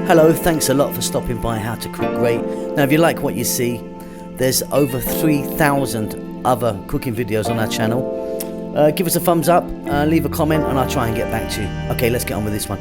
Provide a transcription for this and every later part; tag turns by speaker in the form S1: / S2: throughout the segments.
S1: Hello, thanks a lot for stopping by How to Cook Great. Now if you like what you see, there's over 3,000 other cooking videos on our channel. Give us a thumbs up, leave a comment, and I'll try and get back to you. Okay, let's get on with this one.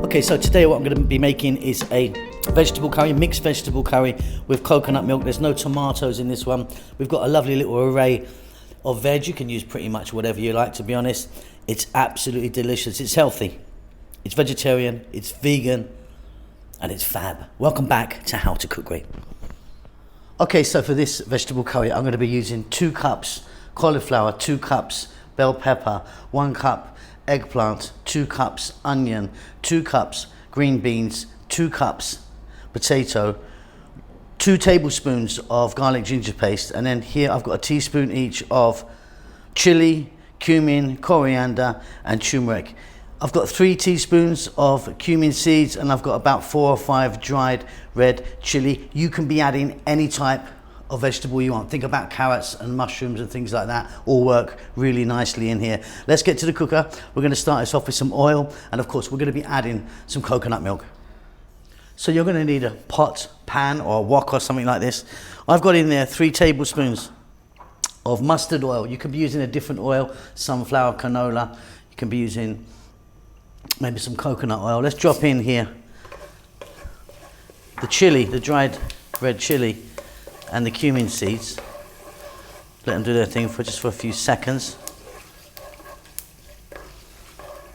S1: Okay, so today what I'm going to be making is a vegetable curry, mixed vegetable curry with coconut milk. There's no tomatoes in this one. We've got a lovely little array of veg. You can use pretty much whatever you like, to be honest. It's absolutely delicious. It's healthy. It's vegetarian. It's vegan. And it's fab. Welcome back to How to Cook Great. Okay, so for this vegetable curry, I'm going to be using 2 cups cauliflower, 2 cups bell pepper, 1 cup eggplant, 2 cups onion, 2 cups green beans, 2 cups potato, 2 tablespoons of garlic ginger paste, and then here I've got a teaspoon each of chili, cumin, coriander and turmeric. I've got 3 teaspoons of cumin seeds, and I've got about 4 or 5 dried red chili. You can be adding any type of vegetable you want. Think about carrots and mushrooms and things like that, all work really nicely in here. Let's get to the cooker. We're going to start this off with some oil, and of course we're going to be adding some coconut milk. So you're going to need a pot, pan or a wok or something like this. I've got in there 3 tablespoons of mustard oil. You could be using a different oil, sunflower, canola. You can be using maybe some coconut oil. Let's drop in here the chili, the dried red chili, and the cumin seeds. Let them do their thing for just a few seconds.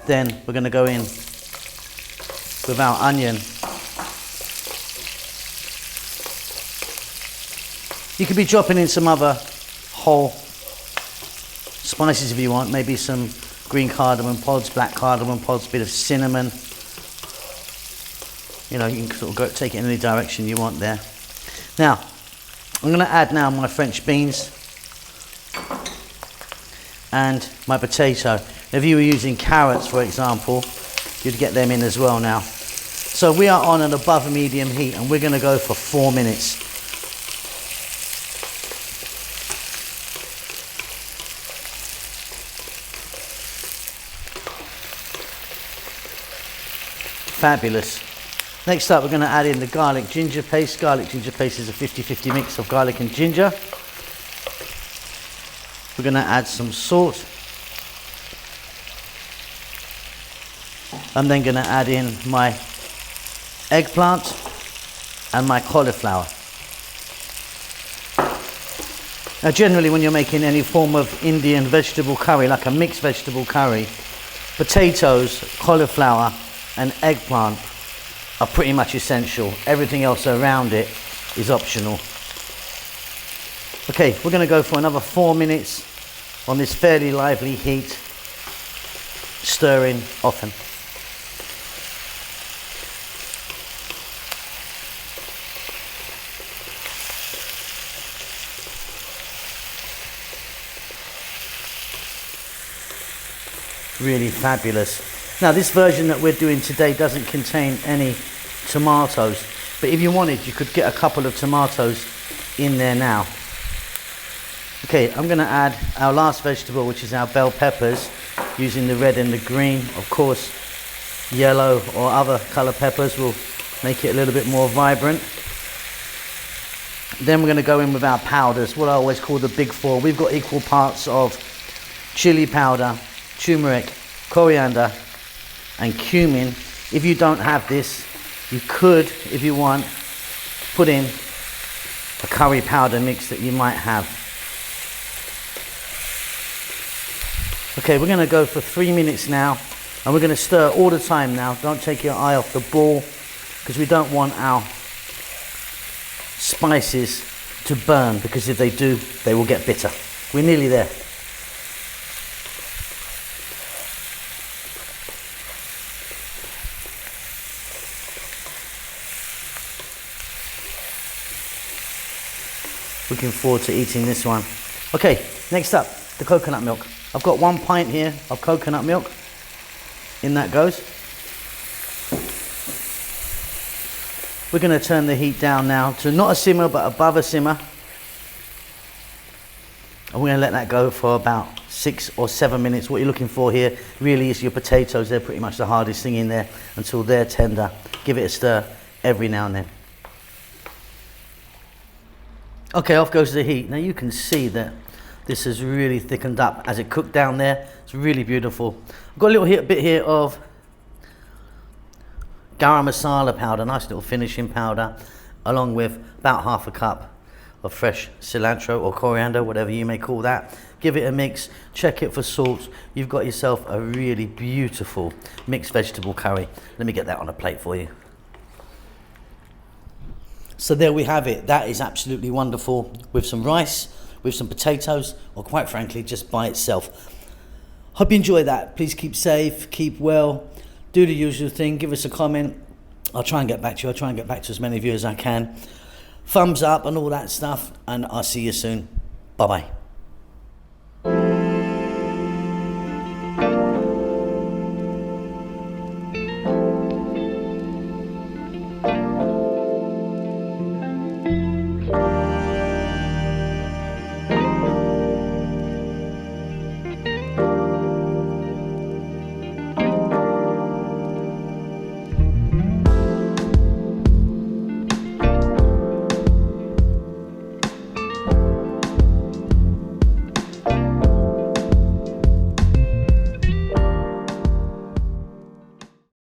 S1: Then we're going to go in with our onion. You could be dropping in some other whole spices if you want, maybe some green cardamom pods, black cardamom pods, a bit of cinnamon. You know, you can sort of go take it in any direction you want there. Now, I'm going to add now my French beans and my potato. If you were using carrots, for example, you'd get them in as well now. So we are on an above medium heat, and we're going to go for 4 minutes. Fabulous. Next up, we're going to add in the garlic ginger paste. Garlic ginger paste is a 50-50 mix of garlic and ginger. We're going to add some salt. I'm then going to add in my eggplant and my cauliflower. Now generally when you're making any form of Indian vegetable curry, like a mixed vegetable curry, potatoes, cauliflower and eggplant are pretty much essential. Everything else around it is optional. Okay, we're going to go for another 4 minutes on this fairly lively heat, stirring often. Really fabulous. Now this version that we're doing today doesn't contain any tomatoes, but if you wanted you could get a couple of tomatoes in there now. Okay, I'm going to add our last vegetable, which is our bell peppers, using the red and the green. Of course yellow or other colour peppers will make it a little bit more vibrant. Then we're going to go in with our powders, what I always call the big 4. We've got equal parts of chili powder, turmeric, coriander and cumin. If you don't have this, you could, if you want, put in a curry powder mix that you might have. Okay, we're going to go for 3 minutes now, and we're going to stir all the time now. Don't take your eye off the ball, because we don't want our spices to burn, because if they do, they will get bitter. We're nearly there. Looking forward to eating this one. Okay, next up, the coconut milk. I've got 1 pint here of coconut milk. In that goes. We're going to turn the heat down now to not a simmer but above a simmer. And we're going to let that go for about 6 or 7 minutes. What you're looking for here really is your potatoes. They're pretty much the hardest thing in there until they're tender. Give it a stir every now and then. Okay, off goes the heat. Now you can see that this has really thickened up as it cooked down there. It's really beautiful. I've got a little bit here of garam masala powder, nice little finishing powder, along with about half a cup of fresh cilantro or coriander, whatever you may call that. Give it a mix, check it for salt. You've got yourself a really beautiful mixed vegetable curry. Let me get that on a plate for you. So there we have it. That is absolutely wonderful with some rice, with some potatoes, or quite frankly, just by itself. Hope you enjoy that. Please keep safe, keep well, do the usual thing, give us a comment. I'll try and get back to you. I'll try and get back to as many of you as I can. Thumbs up and all that stuff, and I'll see you soon. Bye-bye.